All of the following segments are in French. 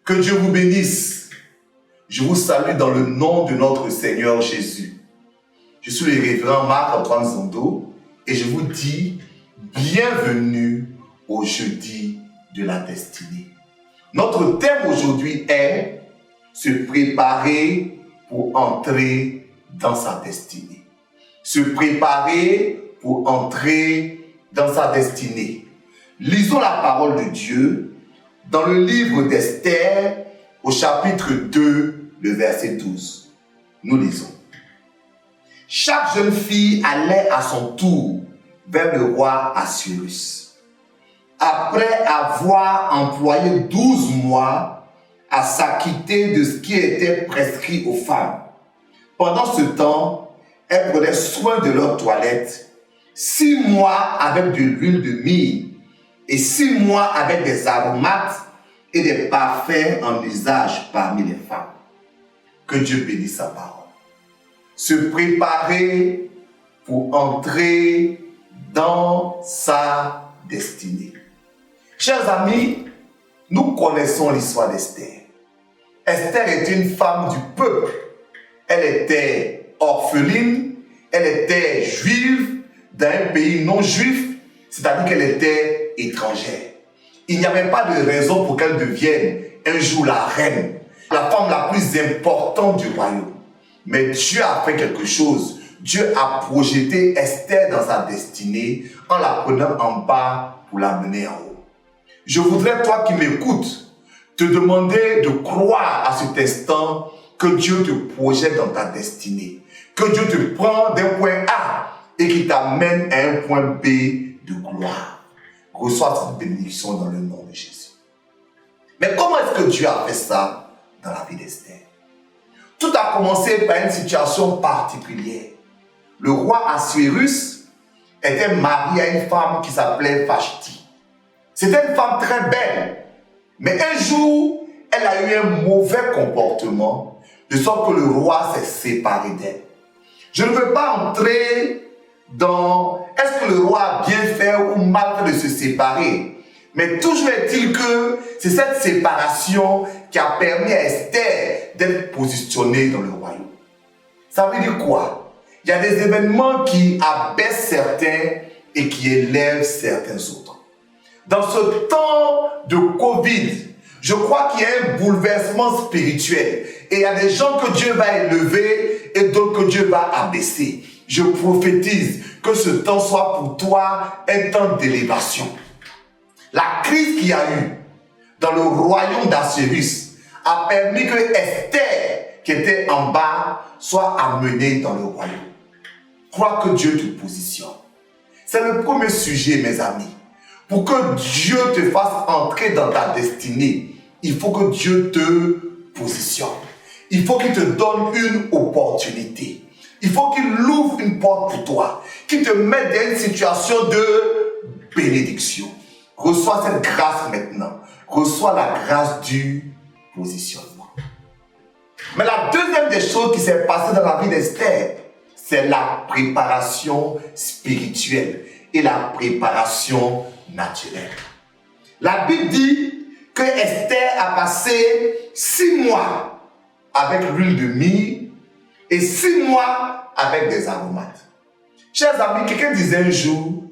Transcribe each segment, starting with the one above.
Que Dieu vous bénisse. Je vous salue dans le nom de notre Seigneur Jésus. Je suis le révérend Marc-Antoine Zondo et je vous dis bienvenue au jeudi de la destinée. Notre thème aujourd'hui est se préparer pour entrer dans sa destinée. Se préparer pour entrer dans sa destinée. Lisons la parole de Dieu dans le livre d'Esther au chapitre 2, le verset 12. Nous lisons. Chaque jeune fille allait à son tour vers le roi Assuérus. Après avoir employé 12 mois à s'acquitter de ce qui était prescrit aux femmes. Pendant ce temps, elles prenaient soin de leur toilette, 6 mois avec de l'huile de myrrhe et 6 mois avec des aromates et des parfums en usage parmi les femmes. Que Dieu bénisse sa parole. Se préparer pour entrer dans sa destinée. Chers amis, nous connaissons l'histoire d'Esther. Esther était une femme du peuple. Elle était orpheline, elle était juive dans un pays non juif, c'est-à-dire qu'elle était étrangère. Il n'y avait pas de raison pour qu'elle devienne un jour la reine, la femme la plus importante du royaume. Mais Dieu a fait quelque chose. Dieu a projeté Esther dans sa destinée en la prenant en bas pour la mener en haut. Je voudrais, toi qui m'écoutes, te demander de croire à cet instant que Dieu te projette dans ta destinée. Que Dieu te prend d'un point A et qui t'amène à un point B de gloire. Reçois cette bénédiction dans le nom de Jésus. Mais comment est-ce que Dieu a fait ça dans la vie d'Esther? Tout a commencé par une situation particulière. Le roi Assuérus était marié à une femme qui s'appelait Vashti. C'était une femme très belle. Mais un jour, elle a eu un mauvais comportement, de sorte que le roi s'est séparé d'elle. Je ne veux pas entrer dans est-ce que le roi a bien fait ou mal fait de se séparer. Mais toujours est-il que c'est cette séparation qui a permis à Esther d'être positionnée dans le royaume. Ça veut dire quoi? Il y a des événements qui abaissent certains et qui élèvent certains autres. Dans ce temps de Covid, je crois qu'il y a un bouleversement spirituel. Et il y a des gens que Dieu va élever et d'autres que Dieu va abaisser. Je prophétise que ce temps soit pour toi un temps d'élévation. La crise qu'il y a eu dans le royaume d'Assuérus a permis que Esther, qui était en bas, soit amenée dans le royaume. Crois que Dieu te positionne. C'est le premier sujet, mes amis. Pour que Dieu te fasse entrer dans ta destinée, il faut que Dieu te positionne. Il faut qu'il te donne une opportunité. Il faut qu'il ouvre une porte pour toi, qu'il te mette dans une situation de bénédiction. Reçois cette grâce maintenant. Reçois la grâce du positionnement. Mais la deuxième des choses qui s'est passée dans la vie d'Esther, c'est la préparation spirituelle et la préparation naturelle. La Bible dit que Esther a passé 6 mois avec l'huile de myrrhe et 6 mois avec des aromates. Chers amis, quelqu'un disait un jour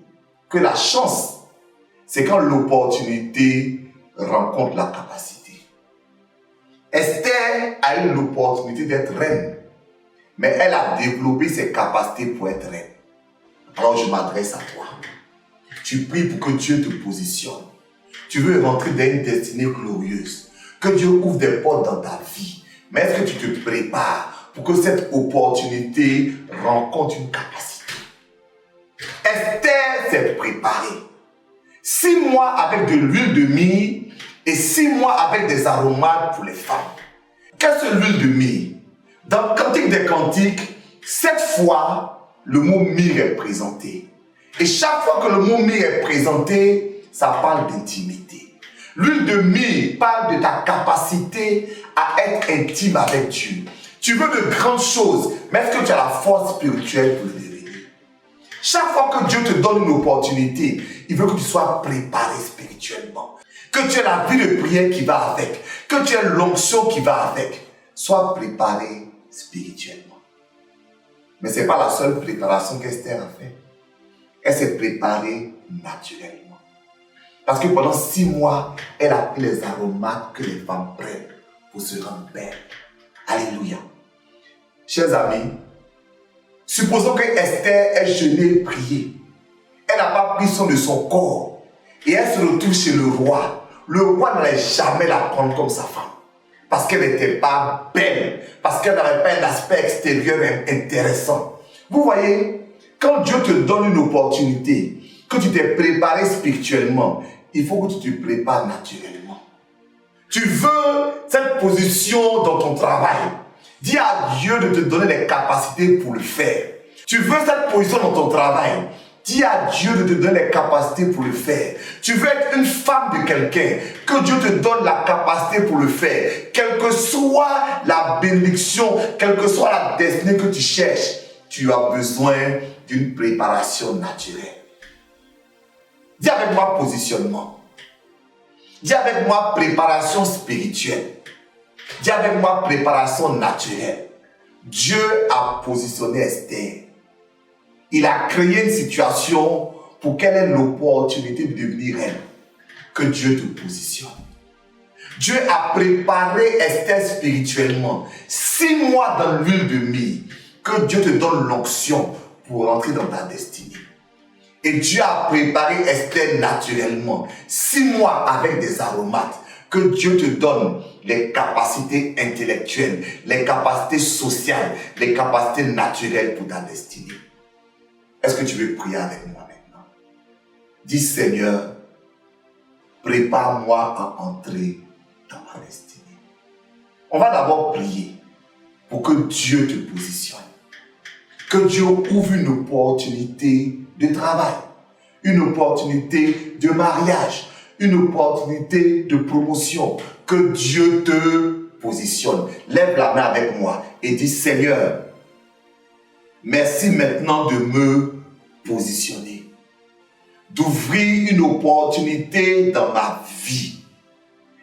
que la chance, c'est quand l'opportunité rencontre la capacité. Esther a eu l'opportunité d'être reine, mais elle a développé ses capacités pour être reine. Alors je m'adresse à toi. Tu pries pour que Dieu te positionne. Tu veux rentrer dans une destinée glorieuse. Que Dieu ouvre des portes dans ta vie. Mais est-ce que tu te prépares pour que cette opportunité rencontre une capacité? Esther s'est préparée. 6 mois avec de l'huile de myrrhe et 6 mois avec des aromates pour les femmes. Qu'est-ce que l'huile de myrrhe? Dans le Cantique des Cantiques, 7 fois, le mot myrrhe est présenté. Et chaque fois que le mot myrrhe est présenté, ça parle d'intimité. L'huile de myrrhe parle de ta capacité à être intime avec Dieu. Tu veux de grandes choses, mais est-ce que tu as la force spirituelle pour le devenir? Chaque fois que Dieu te donne une opportunité, il veut que tu sois préparé spirituellement. que tu aies la vie de prière qui va avec, que tu aies l'onction qui va avec. Sois préparé spirituellement. Mais ce n'est pas la seule préparation qu'Esther a fait. Elle s'est préparée naturellement. Parce que pendant 6 mois, elle a pris les aromates que les femmes prennent pour se rendre belles. Alléluia. Chers amis, supposons que Esther ait jeûné et prié. Elle n'a pas pris soin de son corps. Et elle se retrouve chez le roi. Le roi n'allait jamais la prendre comme sa femme. Parce qu'elle n'était pas belle. Parce qu'elle n'avait pas un aspect extérieur intéressant. Vous voyez, quand Dieu te donne une opportunité, que tu t'es préparé spirituellement, il faut que tu te prépares naturellement. Tu veux cette position dans ton travail. Dis à Dieu de te donner les capacités pour le faire. Tu veux cette position dans ton travail. Dis à Dieu de te donner les capacités pour le faire. Tu veux être une femme de quelqu'un. Que Dieu te donne la capacité pour le faire. Quelle que soit la bénédiction, quelle que soit la destinée que tu cherches, tu as besoin d'une préparation naturelle. Dis avec moi positionnement. Dis avec moi préparation spirituelle. Dis avec moi préparation naturelle. Dieu a positionné Esther. Il a créé une situation pour qu'elle ait l'opportunité de devenir reine. Que Dieu te positionne. Dieu a préparé Esther spirituellement. 6 mois dans l'huile de myrrhe. Que Dieu te donne l'onction pour entrer dans ta destinée. Et Dieu a préparé Esther naturellement. 6 mois avec des aromates. Que Dieu te donne les capacités intellectuelles, les capacités sociales, les capacités naturelles pour ta destinée. Est-ce que tu veux prier avec moi maintenant? Dis Seigneur, prépare-moi à entrer dans ma destinée. On va d'abord prier pour que Dieu te positionne. Que Dieu ouvre une opportunité de travail, une opportunité de mariage, une opportunité de promotion. Que Dieu te positionne. Lève la main avec moi et dis Seigneur, merci maintenant de me positionner, d'ouvrir une opportunité dans ma vie.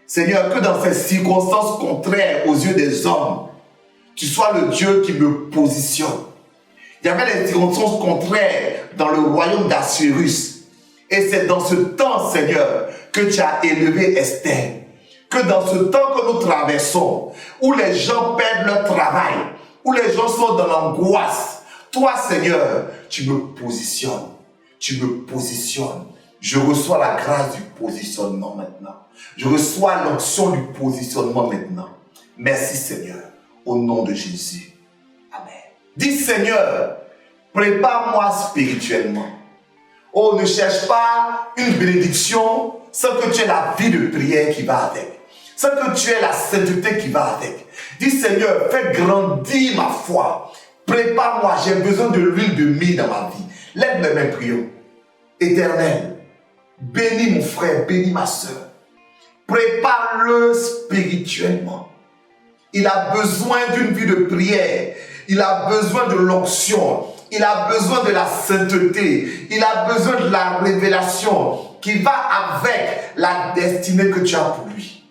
Seigneur, que dans ces circonstances contraires aux yeux des hommes, tu sois le Dieu qui me positionne. Il y avait des circonstances contraires dans le royaume d'Assyrus. Et c'est dans ce temps, Seigneur, que tu as élevé Esther. Que dans ce temps que nous traversons, où les gens perdent leur travail, où les gens sont dans l'angoisse, toi, Seigneur, tu me positionnes. Tu me positionnes. Je reçois la grâce du positionnement maintenant. Je reçois l'onction du positionnement maintenant. Merci, Seigneur, au nom de Jésus. Amen. Dis, Seigneur, prépare-moi spirituellement. Oh, ne cherche pas une bénédiction sans que tu aies la vie de prière qui va avec. Sans que tu aies la sainteté qui va avec. Dis, Seigneur, fais grandir ma foi. Prépare-moi, j'ai besoin de l'huile de myrrhe dans ma vie. Lève les mains, prions. Éternel, bénis mon frère, bénis ma soeur. Prépare-le spirituellement. Il a besoin d'une vie de prière. Il a besoin de l'onction. Il a besoin de la sainteté. Il a besoin de la révélation qui va avec la destinée que tu as pour lui.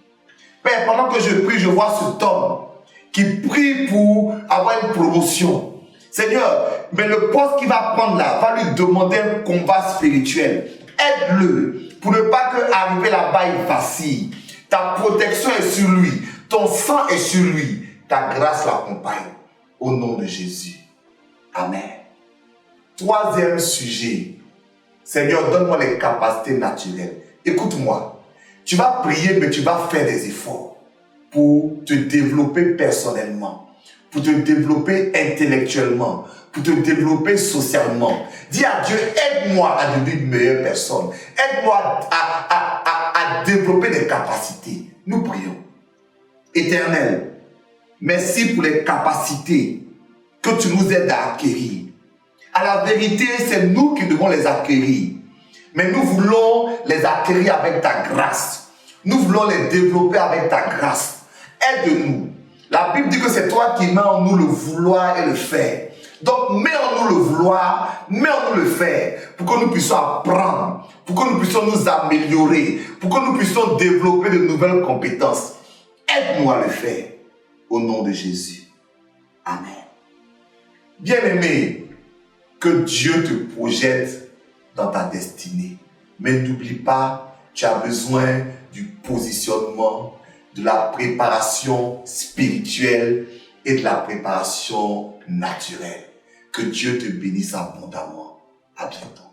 Père, pendant que je prie, je vois cet homme qui prie pour avoir une promotion. Seigneur, mais le poste qu'il va prendre là va lui demander un combat spirituel. Aide-le pour ne pas qu'arriver là-bas il vacille. Ta protection est sur lui. Ton sang est sur lui. Ta grâce l'accompagne. Au nom de Jésus. Amen. 3e sujet. Seigneur, donne-moi les capacités naturelles. Écoute-moi. Tu vas prier, mais tu vas faire des efforts pour te développer personnellement, pour te développer intellectuellement, pour te développer socialement. Dis à Dieu, aide-moi à devenir une meilleure personne. Aide-moi à développer des capacités. Nous prions. Éternel, merci pour les capacités que tu nous aides à acquérir. À la vérité, c'est nous qui devons les acquérir. Mais nous voulons les acquérir avec ta grâce. Nous voulons les développer avec ta grâce. Aide-nous. La Bible dit que c'est toi qui mets en nous le vouloir et le faire. Donc, mets en nous le vouloir, mais on nous le fait pour que nous puissions apprendre, pour que nous puissions nous améliorer, pour que nous puissions développer de nouvelles compétences. Aide-nous à le faire au nom de Jésus. Amen. Bien-aimé, que Dieu te projette dans ta destinée. Mais n'oublie pas, tu as besoin du positionnement, de la préparation spirituelle et de la préparation naturelle. Que Dieu te bénisse abondamment. À bientôt.